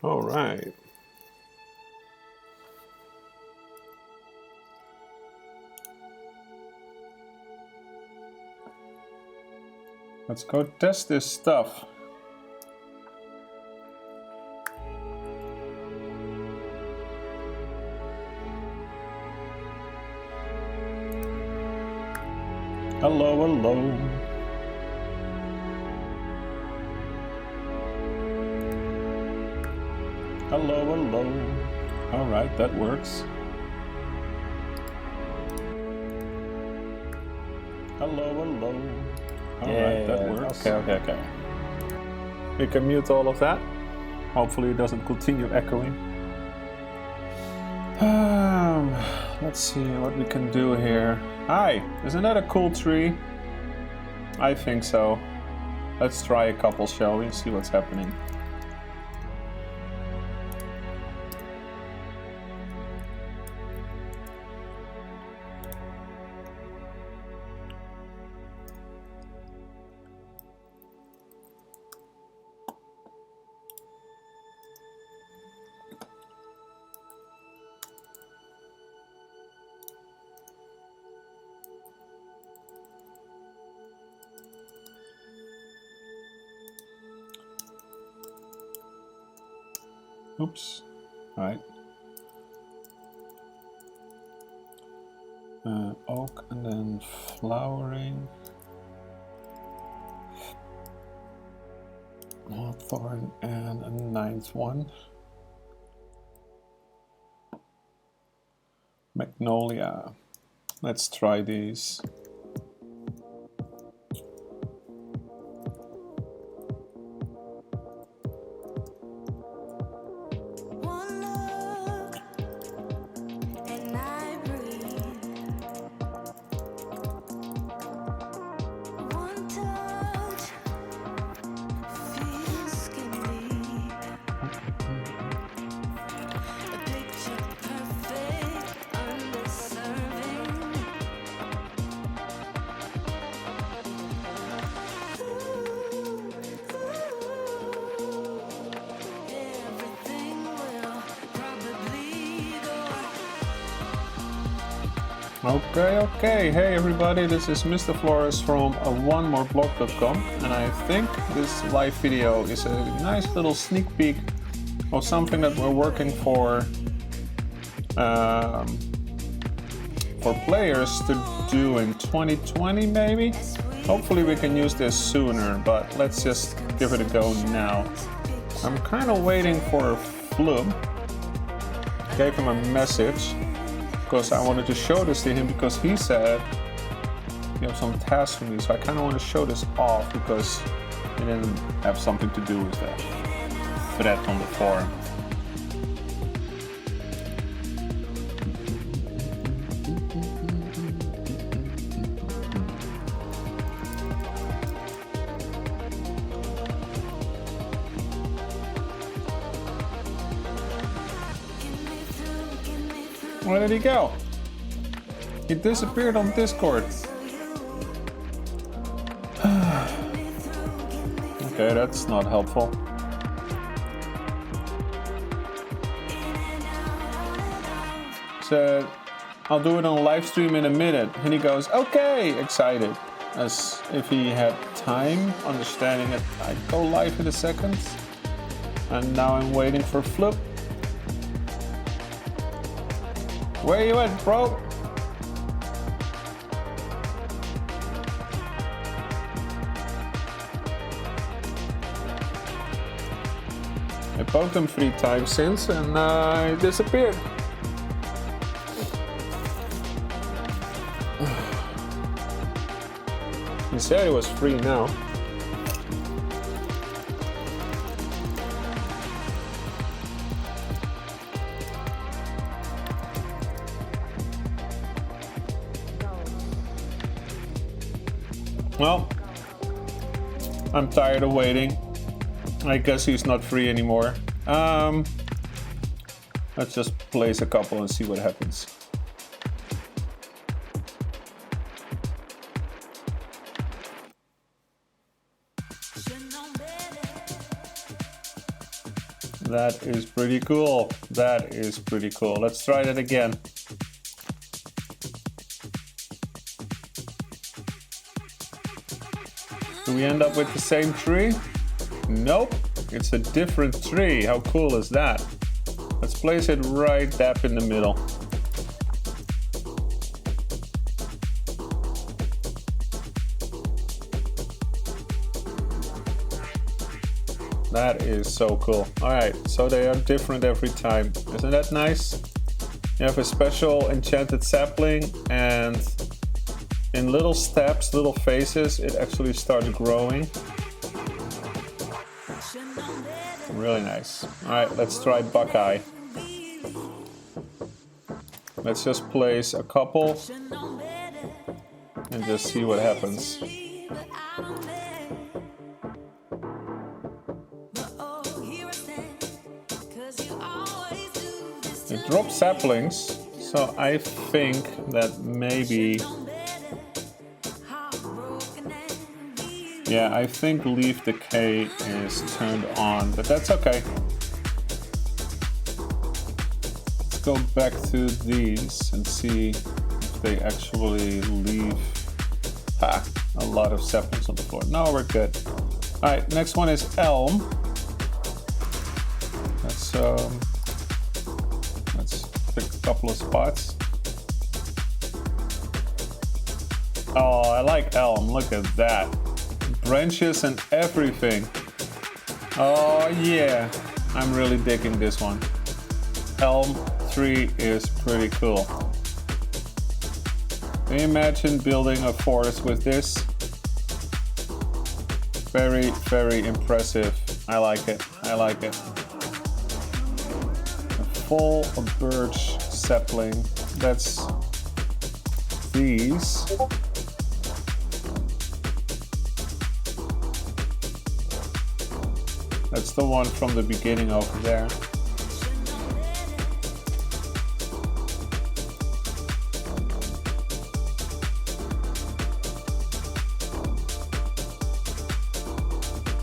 All right. Let's go test this stuff. Hello, hello. Hello, hello. All right, that works. Hello, hello. All right, that works. Okay. We can mute all of that. Hopefully it doesn't continue echoing. Let's see what we can do here. Hi, isn't that a cool tree? I think so. Let's try a couple, shall we? See what's happening. Oops. All right. Oak and then flowering. Hawthorn and a ninth one. Magnolia. Let's try these. Okay. Hey everybody, this is Mr. Flores from onemoreblog.com, and I think this live video is a nice little sneak peek of something that we're working for players to do in 2020 maybe. Hopefully we can use this sooner, but let's just give it a go now. I'm kind of waiting for Flub. Gave him a message because I wanted to show this to him, because he said you have some tasks for me, so I kind of want to show this off because he didn't have something to do with that thread on the forum. Where did he go? He disappeared on Discord. Okay, that's not helpful. Said, I'll do it on live stream in a minute. And he goes, okay, excited. As if he had time, understanding that I go live in a second. And now I'm waiting for Flip. Where you at, bro? I poked him 3 times since and he disappeared. He said it was free now. Well, I'm tired of waiting. I guess he's not free anymore. Let's just place a couple and see what happens. That is pretty cool. That is pretty cool. Let's try that again. Do we end up with the same tree? Nope, it's a different tree. How cool is that? Let's place it right dap in the middle. That is so cool. Alright, so they are different every time. Isn't that nice? You have a special enchanted sapling, and in little steps, little phases, it actually starts growing. Really nice. Alright, let's try Buckeye. Let's just place a couple and just see what happens. It drops saplings, so I think that maybe... Yeah, I think leaf decay is turned on, but that's okay. Let's go back to these and see if they actually leave a lot of saplings on the floor. No, we're good. Alright, next one is elm. Let's pick a couple of spots. Oh, I like elm. Look at that. Branches and everything. Oh yeah, I'm really digging this one. Elm tree is pretty cool. Can you imagine building a forest with this? Very, very impressive. I like it. I like it. A full birch sapling. That's these. That's the one from the beginning over there.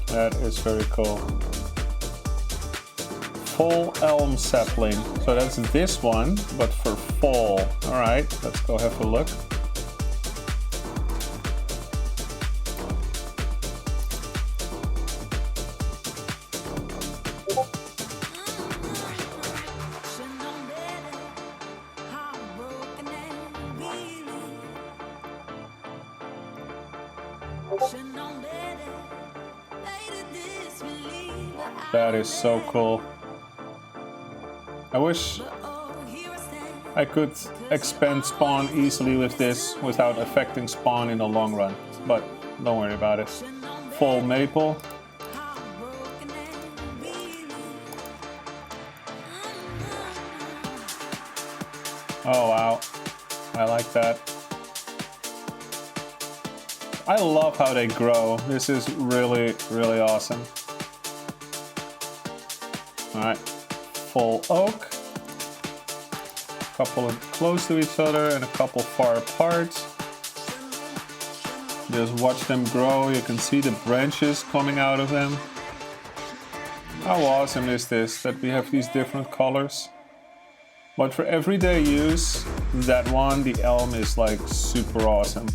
That is very cool. Full elm sapling. So that's this one, but for fall. All right, let's go have a look. That is so cool. I wish I could expand spawn easily with this without affecting spawn in the long run, but don't worry about it. Full maple. Oh wow, I like that. I love how they grow. This is really, really awesome. Alright, full oak. A couple of close to each other and a couple far apart. Just watch them grow. You can see the branches coming out of them. How awesome is this that we have these different colors? But for everyday use, that one, the elm, is like super awesome.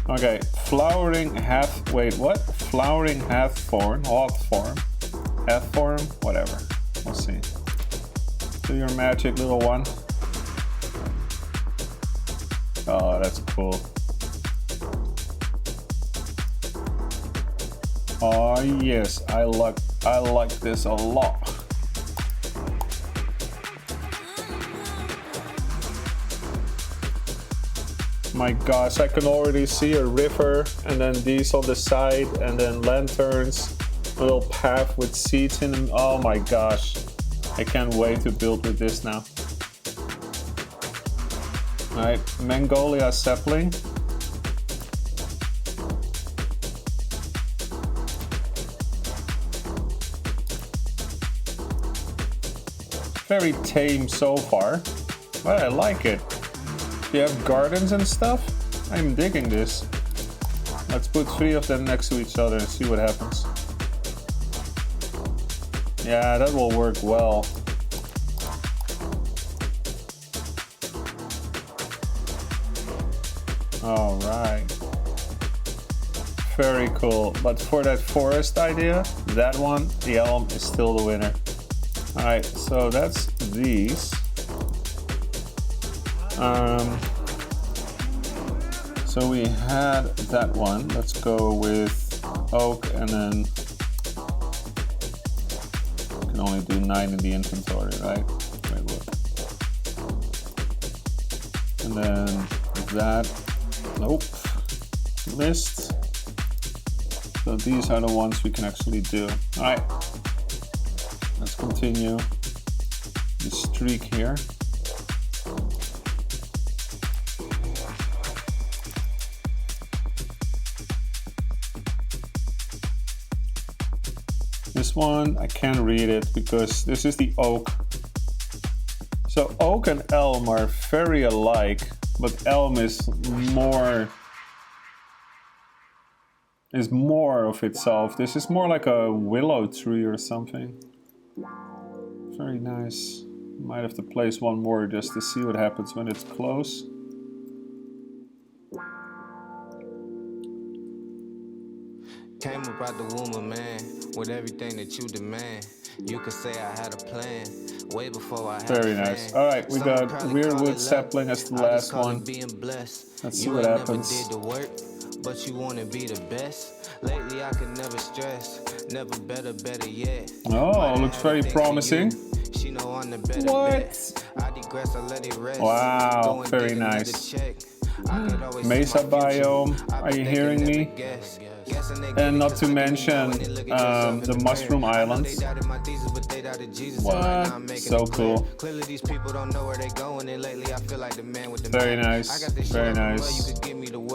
Okay, flowering half, wait, what? Flowering hawthorn, whatever. We'll see. Do your magic, little one. Oh, that's cool. Oh yes, I like this a lot. My gosh, I can already see a river and then these on the side and then lanterns, a little path with seats in them. Oh my gosh, I can't wait to build with this now. Alright, Mongolia sapling. Very tame so far, but I like it. You have gardens and stuff? I'm digging this. Let's put 3 of them next to each other and see what happens. Yeah, that will work well. Alright. Very cool. But for that forest idea, that one, the elm is still the winner. Alright, so that's these. So we had that one. Let's go with oak and then we can only do 9 in the inventory, right? Wait, what? And then that. Nope. List. So these are the ones we can actually do. Alright. Let's continue the streak here. This one, I can't read it because this is the oak. So oak and elm are very alike, but elm is more of itself. This is more like a willow tree or something. Very nice. Might have to place one more just to see what happens when it's close. Came up out the womb of man with everything that you demand. You could say I had a plan way before I had Very nice. All right, we got Weirwood sapling as the last one. Let's see what happens. But you want to be the best. Lately I could never stress, never better yet. Oh, looks very promising. What? Wow, very nice. Mesa biome, are you hearing me? And not to mention the mushroom islands. What? So cool. Very nice. Very nice.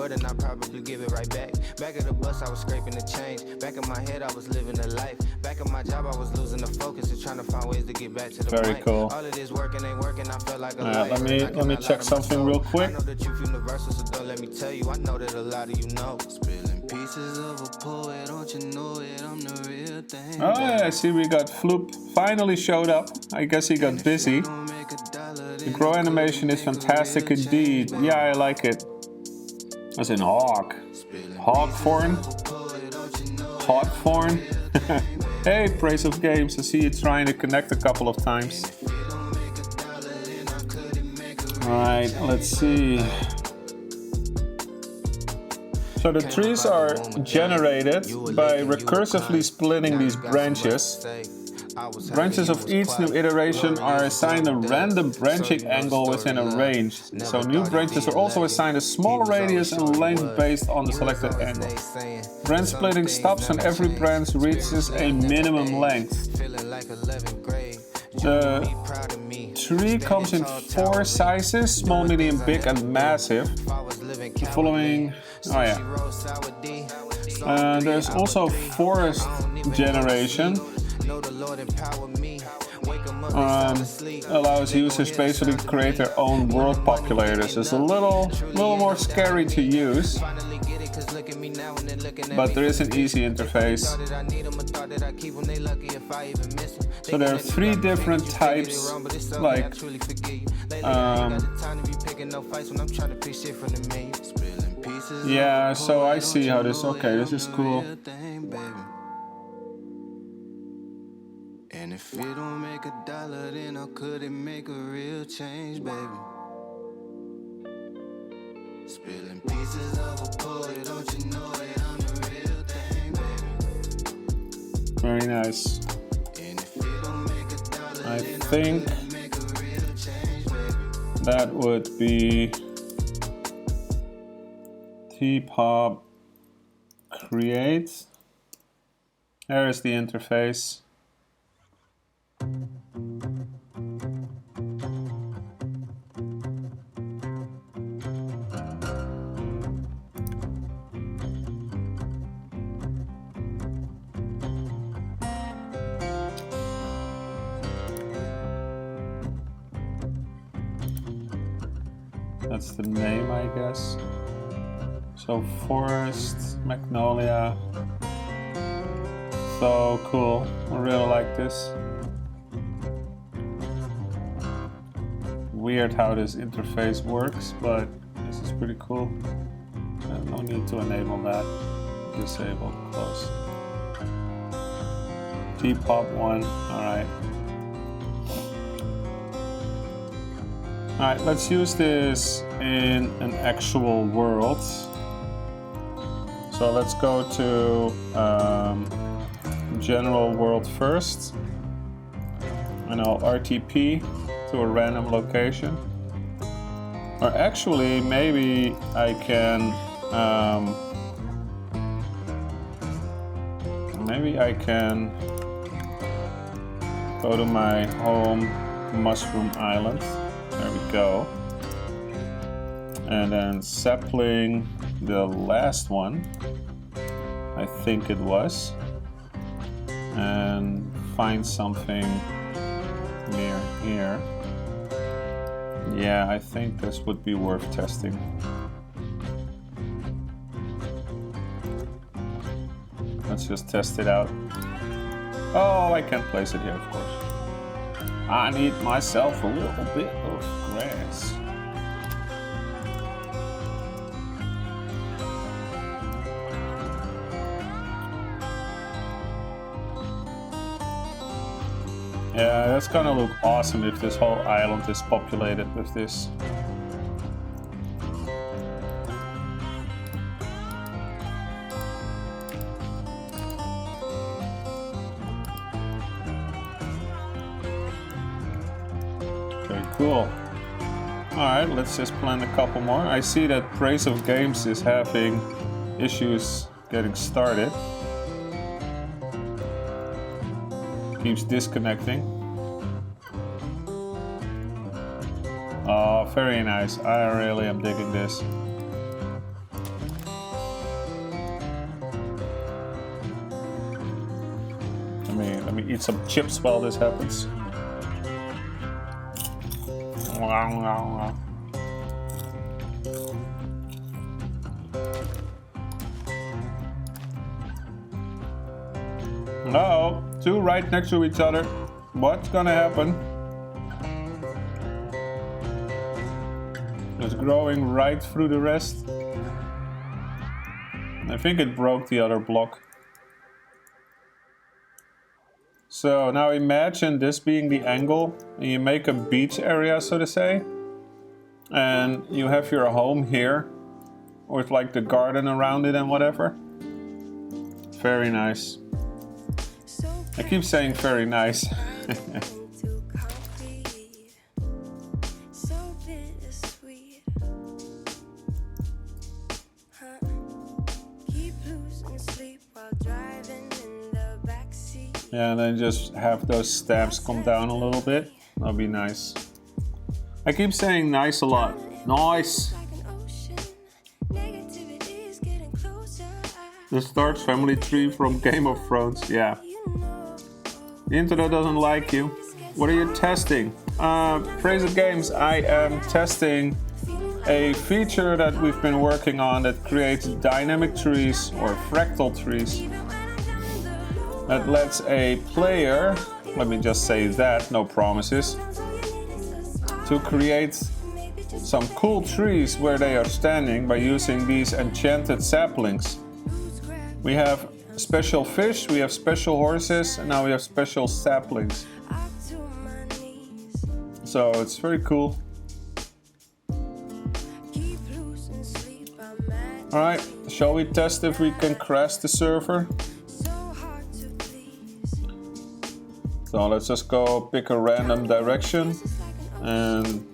And I probably give it right back. Back at the bus, I was scraping the change. Back in my head, I was living a life. Back at my job, I was losing the focus and trying to find ways to get back to the Very cool. All of this working ain't working. I felt like a let me check something real quick. I know the truth universal, so don't let me tell you. I know that a lot of you know. Spilling pieces of a poet, don't you know it? I'm the real thing. Oh yeah, I see we got Floop finally showed up. I guess he got busy. The grow animation is fantastic indeed. Yeah, I like it. As in hawk. Hawkthorn? Hawkthorn? Hey, Praise of Games, I see you trying to connect a couple of times. Alright, let's see. So the trees are generated by recursively splitting these branches. Branches of each new iteration are assigned a random branching angle within a range. So new branches are also assigned a smaller radius and length based on the selected angle. Branch splitting stops when every branch reaches a minimum length. The tree comes in 4 sizes: small, medium, big and massive. The following... oh yeah. There's also forest generation. Allows users basically to create their own world populators. It's a little more scary to use, but there is an easy interface. So there are 3 different types, like yeah, so I see how this, okay, this is cool. And if it don't make $1, then how could it make a real change, baby? Spilling pieces of a poet, don't you know it? I'm the real thing, baby. Very nice. And if it don't make $1, I think that would be T-pop create. There is the interface. That's the name, I guess. So forest, magnolia. So cool. I really like this. Weird how this interface works, but this is pretty cool. No need to enable that. Disable, close. T-pop 1, alright. Alright, let's use this in an actual world. So let's go to general world first. And I'll RTP to a random location. Or actually, maybe I can go to my home mushroom island. There we go. And then sapling the last one, I think it was, and find something near here. Yeah, I think this would be worth testing. Let's just test it out. Oh, I can't place it here, of course. I need myself a little bit of grass. Yeah, that's gonna look awesome if this whole island is populated with this. Very cool. Alright, let's just plan a couple more. I see that Praise of Games is having issues getting started. Keeps disconnecting. Oh, very nice. I really am digging this. Let me eat some chips while this happens. Uh-oh, two right next to each other. What's gonna happen? It's growing right through the rest. I think it broke the other block. So now imagine this being the angle, and you make a beach area, so to say. And you have your home here, with like the garden around it and whatever. Very nice. I keep saying very nice. Yeah, and then just have those stamps come down a little bit. That'll be nice. I keep saying nice a lot. Nice! The Starks family tree from Game of Thrones, yeah. The internet doesn't like you. What are you testing? Praise of Games, I am testing a feature that we've been working on that creates dynamic trees or fractal trees. That lets a player, let me just say that, no promises, to create some cool trees where they are standing by using these enchanted saplings. We have special fish, we have special horses, and now we have special saplings. So it's very cool. Alright, shall we test if we can crash the server? So let's just go pick a random direction and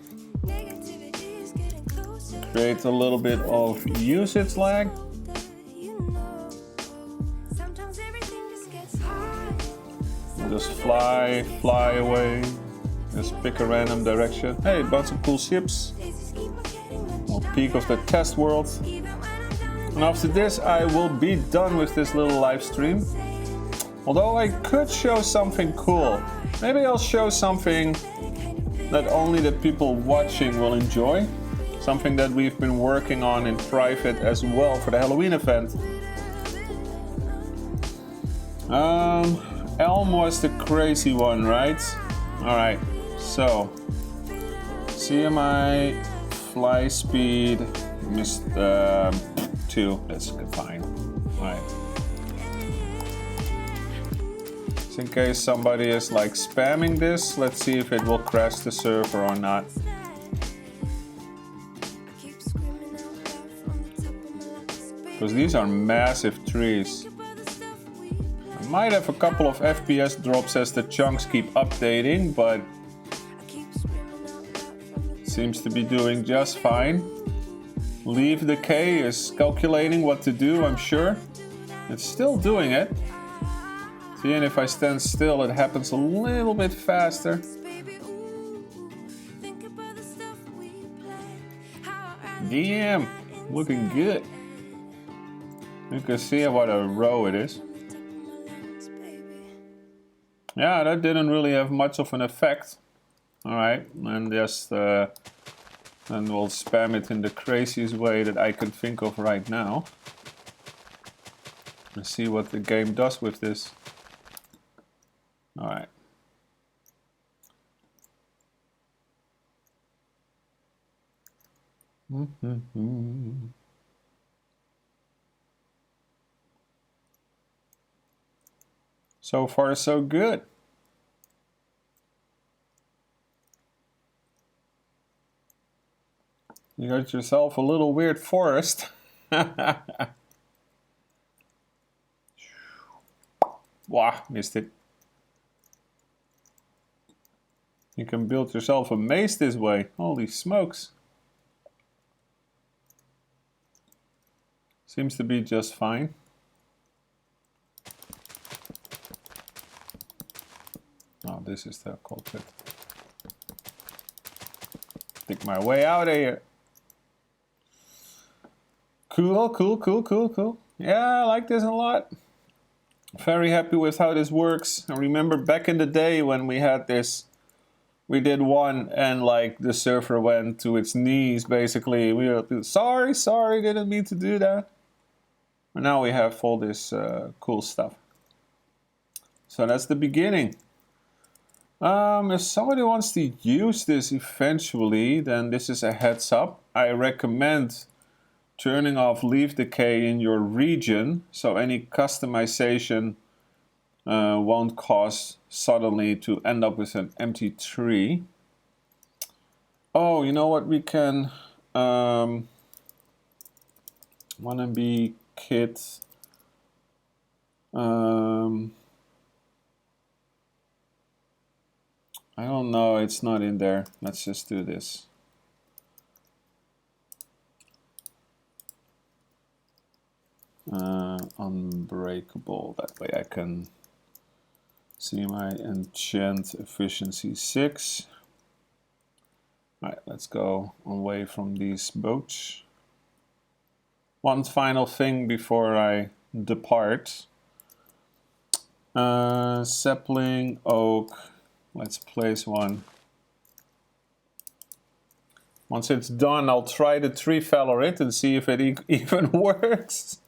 Create a little bit of usage lag. Just fly away. Just pick a random direction. Hey, bunch of cool ships. Little peek of the test world. And after this, I will be done with this little live stream. Although I could show something cool. Maybe I'll show something that only the people watching will enjoy. Something that we've been working on in private as well for the Halloween event. Elm was the crazy one, right? Alright, so CMI fly speed missed 2. That's fine. Alright. Just in case somebody is like spamming this, let's see if it will crash the server or not. Because these are massive trees. I might have a couple of FPS drops as the chunks keep updating, but seems to be doing just fine. Leave decay is calculating what to do, I'm sure. It's still doing it. See, and if I stand still, it happens a little bit faster. Damn, looking good. You can see what a row it is. Yeah, that didn't really have much of an effect. Alright, and just then we'll spam it in the craziest way that I can think of right now. And see what the game does with this. Alright. So far, so good. You got yourself a little weird forest. Wow, missed it. You can build yourself a maze this way. Holy smokes. Seems to be just fine. Oh, this is the culprit. Take my way out of here. Cool. Yeah, I like this a lot. Very happy with how this works. I remember back in the day when we had this, we did one and like the server went to its knees basically. We were sorry, didn't mean to do that. And now we have all this cool stuff. So that's the beginning. If somebody wants to use this eventually, then this is a heads up. I recommend turning off leaf decay in your region, so any customization won't cause suddenly to end up with an empty tree. Oh, you know what we can... wanna be kit... I don't know, it's not in there. Let's just do this. Unbreakable, that way I can see my enchant efficiency 6. Alright, let's go away from these boats. One final thing before I depart. Sapling, oak. Let's place one. Once it's done, I'll try the tree feller it and see if it even works.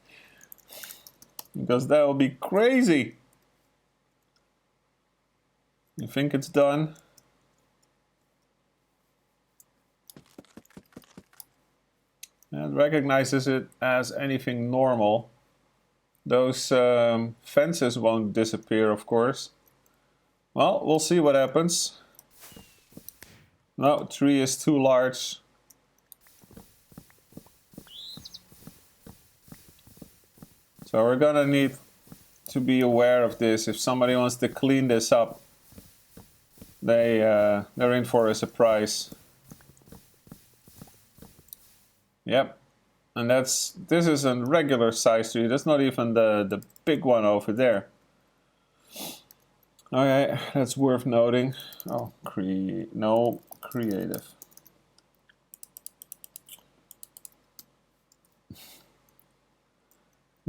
Because that would be crazy. You think it's done? It recognizes it as anything normal. Those fences won't disappear, of course. Well, we'll see what happens. No, tree is too large. So we're gonna need to be aware of this. If somebody wants to clean this up, they're in for a surprise. Yep. And this is a regular size tree. That's not even the big one over there. Okay, that's worth noting. Oh, creative.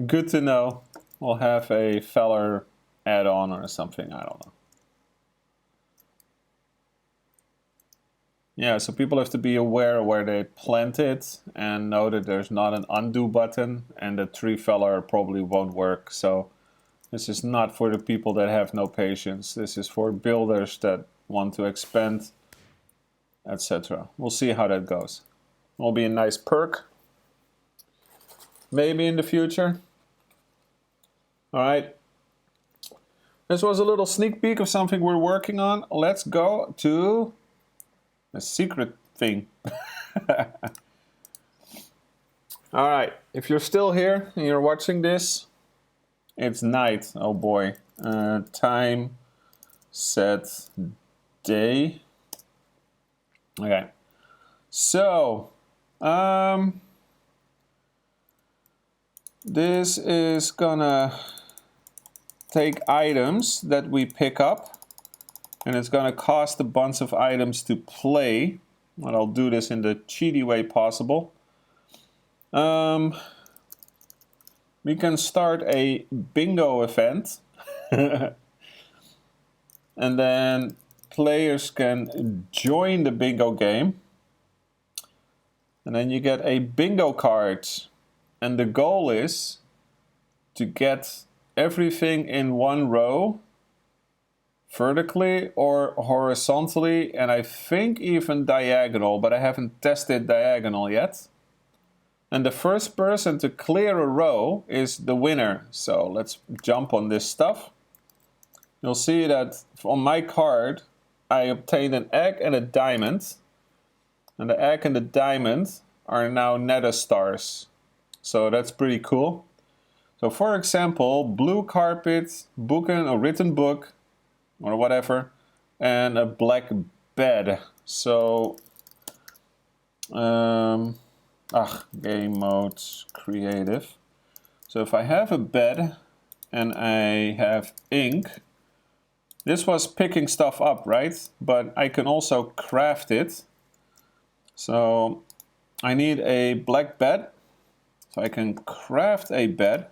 Good to know. We'll have a feller add-on or something, I don't know. Yeah, so people have to be aware where they plant it and know that there's not an undo button, and the tree feller probably won't work. So this is not for the people that have no patience. This is for builders that want to expand, etc. We'll see how that goes. Will be a nice perk. Maybe in the future. Alright. This was a little sneak peek of something we're working on. Let's go to a secret thing. Alright, if you're still here and you're watching this, it's night. Oh boy. Time, set, day. Okay. So, this is gonna take items that we pick up, and it's gonna cost a bunch of items to play. But I'll do this in the cheaty way possible. We can start a bingo event. And then players can join the bingo game. And then you get a bingo card. And the goal is to get everything in one row, vertically or horizontally, and I think even diagonal, but I haven't tested diagonal yet. And the first person to clear a row is the winner. So let's jump on this stuff. You'll see that on my card, I obtained an egg and a diamond. And the egg and the diamond are now nether stars. So that's pretty cool. So for example, blue carpet, boeken, a written book, or whatever, and a black bed. So, game mode, creative. So if I have a bed and I have ink, this was picking stuff up, right? But I can also craft it. So I need a black bed. So I can craft a bed.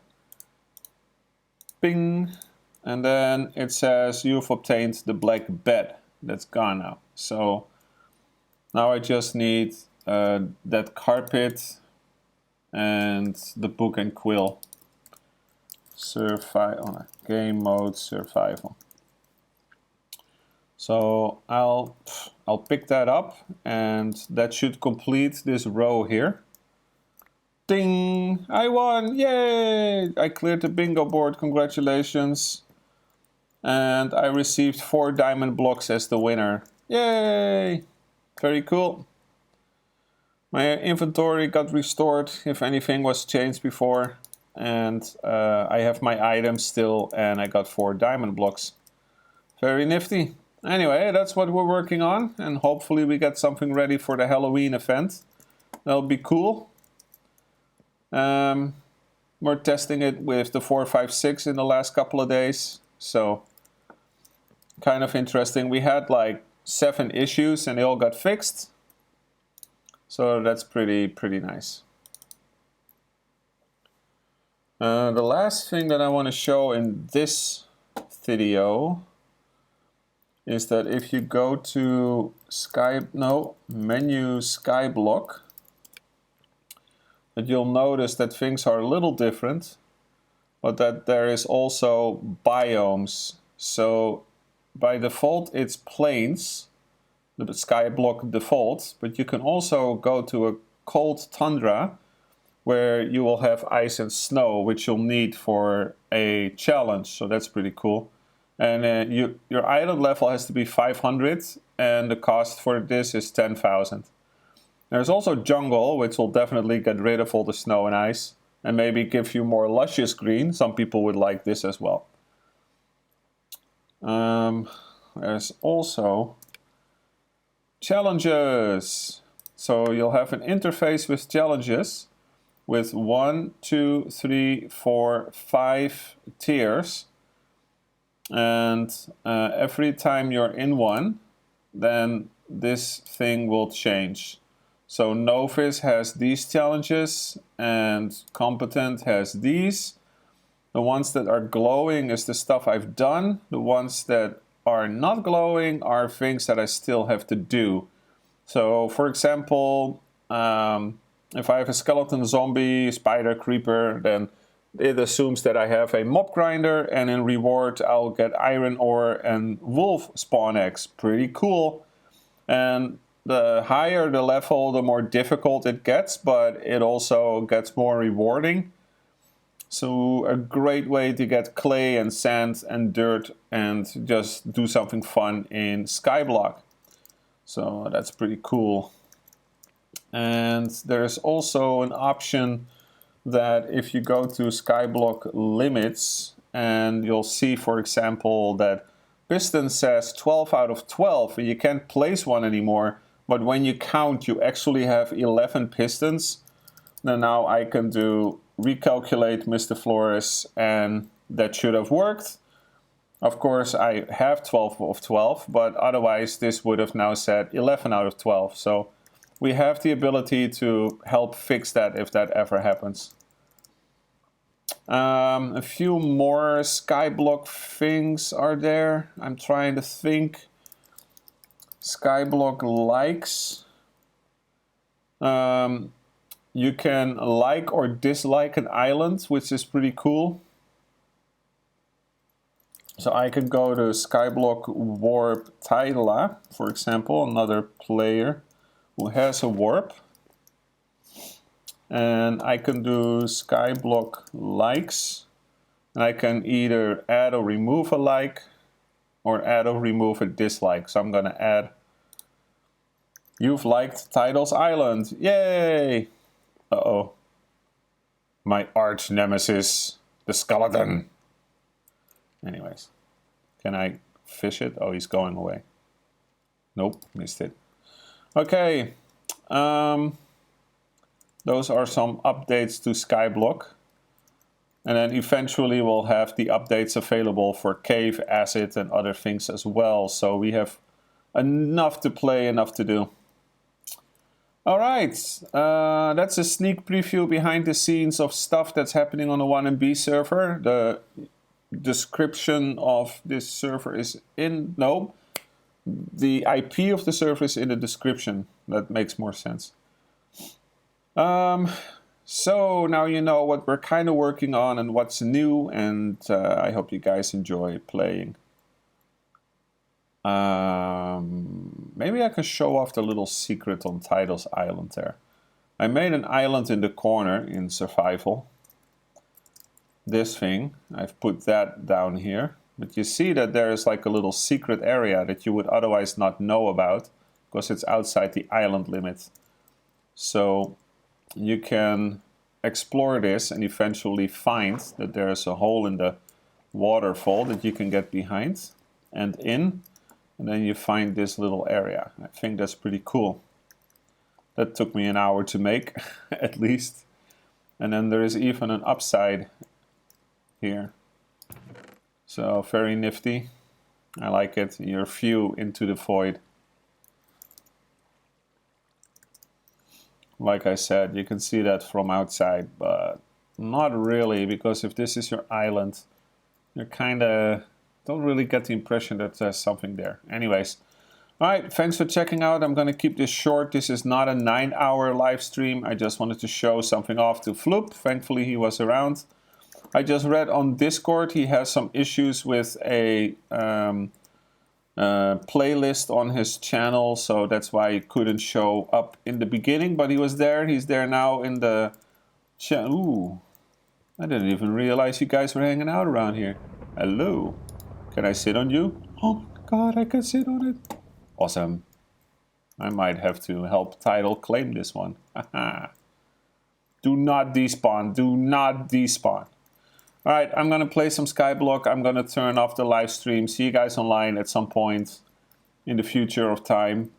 Bing. And then it says you've obtained the black bed. That's gone now. So now I just need that carpet and the book and quill. Survival, game mode, survival. So I'll pick that up, and that should complete this row here. Ding! I won! Yay! I cleared the bingo board. Congratulations! And I received 4 diamond blocks as the winner. Yay! Very cool. My inventory got restored if anything was changed before. And I have my items still, and I got 4 diamond blocks. Very nifty. Anyway, that's what we're working on, and hopefully we get something ready for the Halloween event. That'll be cool. We're testing it with the 456 in the last couple of days, so kind of interesting. We had like 7 issues and they all got fixed, so that's pretty nice. The last thing that I want to show in this video is that if you go to menu Skyblock, that you'll notice that things are a little different, but that there is also biomes. So by default it's plains, the Skyblock default, but you can also go to a cold tundra where you will have ice and snow, which you'll need for a challenge, so that's pretty cool. And your island level has to be 500, and the cost for this is 10,000. There's also jungle, which will definitely get rid of all the snow and ice, and maybe give you more luscious green. Some people would like this as well. There's also challenges. So you'll have an interface with challenges with 1, 2, 3, 4, 5 tiers. And every time you're in one, then this thing will change. So Novice has these challenges and Competent has these. The ones that are glowing is the stuff I've done. The ones that are not glowing are things that I still have to do. So for example, if I have a skeleton, zombie, spider, creeper, then it assumes that I have a mob grinder, and in reward I'll get iron ore and wolf spawn eggs. Pretty cool. And the higher the level, the more difficult it gets, but it also gets more rewarding. So a great way to get clay and sand and dirt and just do something fun in Skyblock. So that's pretty cool. And there's also an option that if you go to Skyblock limits, and you'll see, for example, that piston says 12 out of 12, and you can't place one anymore, but when you count, you actually have 11 pistons. Now I can do recalculate Mr. Flores, and that should have worked. Of course, I have 12 of 12, but otherwise this would have now said 11 out of 12. So we have the ability to help fix that if that ever happens. A few more Skyblock things are there. I'm trying to think. Skyblock likes. You can like or dislike an island, which is pretty cool. So I could go to Skyblock Warp Tydela, for example, another player who has a warp. And I can do Skyblock likes. And I can either add or remove a like, or add or remove a dislike. So I'm going to add, you've liked Tidal's Island. Yay! Uh-oh. My arch nemesis, the skeleton. Anyways, can I fish it? Oh, he's going away. Nope, missed it. Okay. Those are some updates to Skyblock. And then eventually we'll have the updates available for Cave, Acid, and other things as well. So we have enough to play, enough to do. Alright, that's a sneak preview behind the scenes of stuff that's happening on the 1MB server. The description of this server is in... No, the IP of the server is in the description. That makes more sense. So now you know what we're kind of working on and what's new, and I hope you guys enjoy playing. Maybe I can show off the little secret on Tidal's Island there. I made an island in the corner in survival. This thing, I've put that down here. But you see that there is like a little secret area that you would otherwise not know about, because it's outside the island limit. So you can explore this and eventually find that there is a hole in the waterfall that you can get behind and in. And then you find this little area. I think that's pretty cool. That took me an hour to make, at least. And then there is even an upside here. So very nifty. I like it. Your view into the void. Like I said, you can see that from outside, but not really, because if this is your island, you kind of don't really get the impression that there's something there. Anyways, alright, thanks for checking out. I'm going to keep this short. This is not a 9-hour live stream. I just wanted to show something off to Floop. Thankfully, he was around. I just read on Discord he has some issues with a playlist on his channel, so that's why he couldn't show up in the beginning, but he was there. He's there now in the Ooh, I didn't even realize you guys were hanging out around here. Hello. Can I sit on you? Oh my god, I can sit on it. Awesome. I might have to help Tidal claim this one. Do not despawn. Do not despawn. Alright, I'm going to play some Skyblock. I'm going to turn off the live stream. See you guys online at some point in the future of time.